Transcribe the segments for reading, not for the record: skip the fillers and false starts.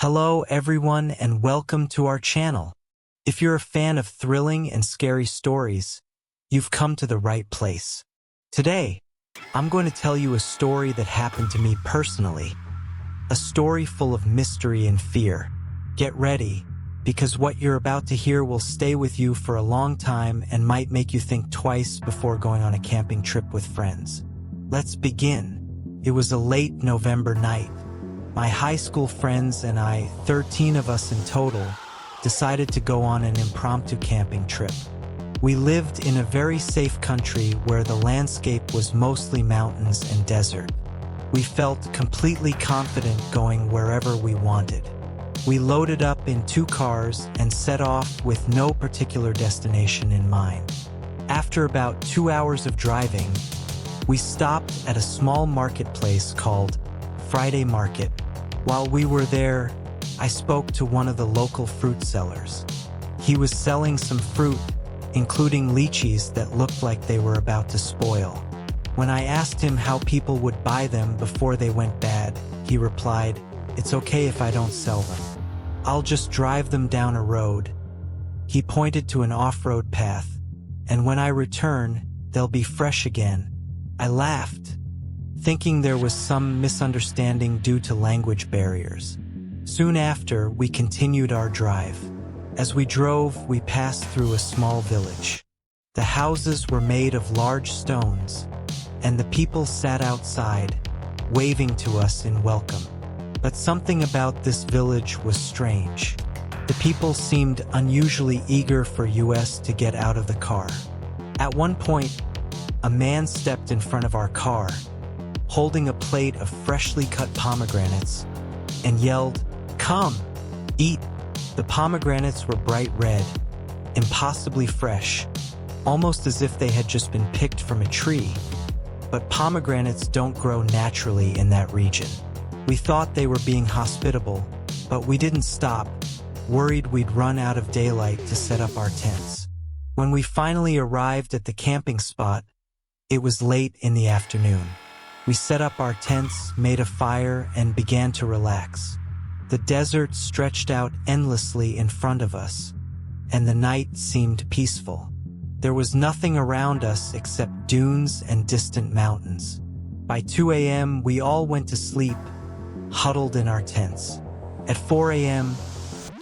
Hello everyone and welcome to our channel. If you're a fan of thrilling and scary stories, you've come to the right place. Today, I'm going to tell you a story that happened to me personally. A story full of mystery and fear. Get ready, because what you're about to hear will stay with you for a long time and might make you think twice before going on a camping trip with friends. Let's begin. It was a late November night. My high school friends and I, 13 of us in total, decided to go on an impromptu camping trip. We lived in a very safe country where the landscape was mostly mountains and desert. We felt completely confident going wherever we wanted. We loaded up in 2 cars and set off with no particular destination in mind. After about 2 hours of driving, we stopped at a small marketplace called Friday Market. While we were there, I spoke to one of the local fruit sellers. He was selling some fruit, including lychees that looked like they were about to spoil. When I asked him how people would buy them before they went bad, he replied, "It's okay if I don't sell them. I'll just drive them down a road." He pointed to an off-road path, and when I return, they'll be fresh again. I laughed, thinking there was some misunderstanding due to language barriers. Soon after, we continued our drive. As we drove, we passed through a small village. The houses were made of large stones, and the people sat outside, waving to us in welcome. But something about this village was strange. The people seemed unusually eager for us to get out of the car. At one point, a man stepped in front of our car, holding a plate of freshly cut pomegranates, and yelled, "Come, eat." The pomegranates were bright red, impossibly fresh, almost as if they had just been picked from a tree. But pomegranates don't grow naturally in that region. We thought they were being hospitable, but we didn't stop, worried we'd run out of daylight to set up our tents. When we finally arrived at the camping spot, it was late in the afternoon. We set up our tents, made a fire, and began to relax. The desert stretched out endlessly in front of us, and the night seemed peaceful. There was nothing around us except dunes and distant mountains. By 2 a.m., we all went to sleep, huddled in our tents. At 4 a.m.,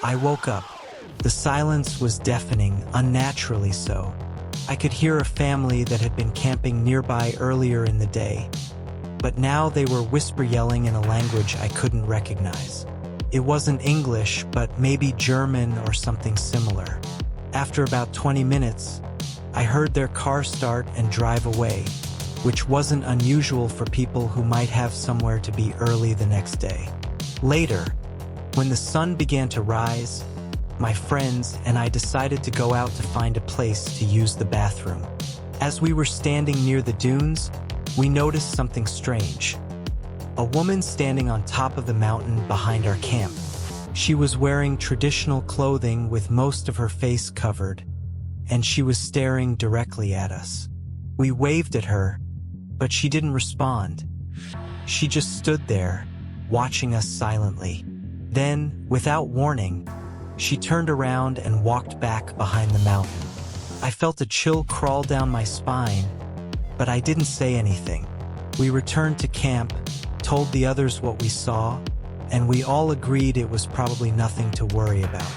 I woke up. The silence was deafening, unnaturally so. I could hear a family that had been camping nearby earlier in the day, but now they were whisper yelling in a language I couldn't recognize. It wasn't English, but maybe German or something similar. After about 20 minutes, I heard their car start and drive away, which wasn't unusual for people who might have somewhere to be early the next day. Later, when the sun began to rise, my friends and I decided to go out to find a place to use the bathroom. As we were standing near the dunes, we noticed something strange. A woman standing on top of the mountain behind our camp. She was wearing traditional clothing with most of her face covered, and she was staring directly at us. We waved at her, but she didn't respond. She just stood there, watching us silently. Then, without warning, she turned around and walked back behind the mountain. I felt a chill crawl down my spine, but I didn't say anything. We returned to camp, told the others what we saw, and we all agreed it was probably nothing to worry about.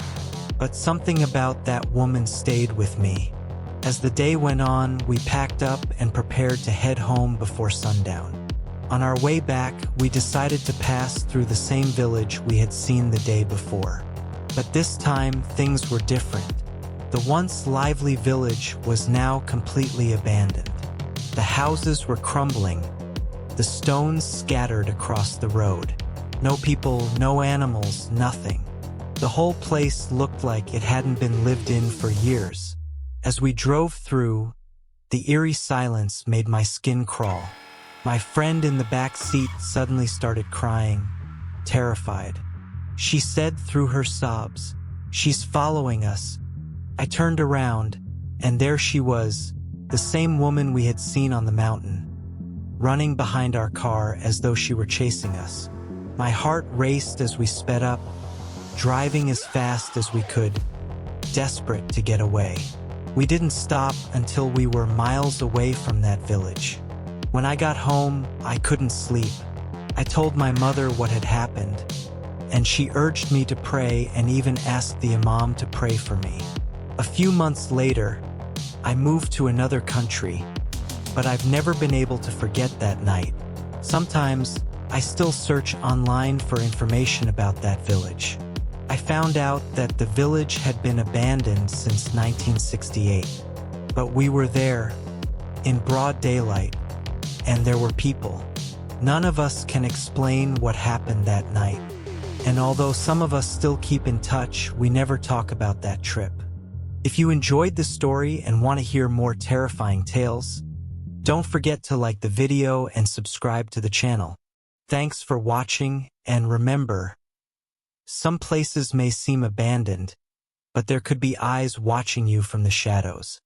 But something about that woman stayed with me. As the day went on, we packed up and prepared to head home before sundown. On our way back, we decided to pass through the same village we had seen the day before. But this time, things were different. The once lively village was now completely abandoned. The houses were crumbling, the stones scattered across the road. No people, no animals, nothing. The whole place looked like it hadn't been lived in for years. As we drove through, the eerie silence made my skin crawl. My friend in the back seat suddenly started crying, terrified. She said through her sobs, "She's following us." I turned around, and there she was, the same woman we had seen on the mountain, running behind our car as though she were chasing us. My heart raced as we sped up, driving as fast as we could, desperate to get away. We didn't stop until we were miles away from that village. When I got home, I couldn't sleep. I told my mother what had happened, and she urged me to pray and even asked the imam to pray for me. A few months later, I moved to another country, but I've never been able to forget that night. Sometimes, I still search online for information about that village. I found out that the village had been abandoned since 1968, but we were there, in broad daylight, and there were people. None of us can explain what happened that night, and although some of us still keep in touch, we never talk about that trip. If you enjoyed the story and want to hear more terrifying tales, don't forget to like the video and subscribe to the channel. Thanks for watching, and remember, some places may seem abandoned, but there could be eyes watching you from the shadows.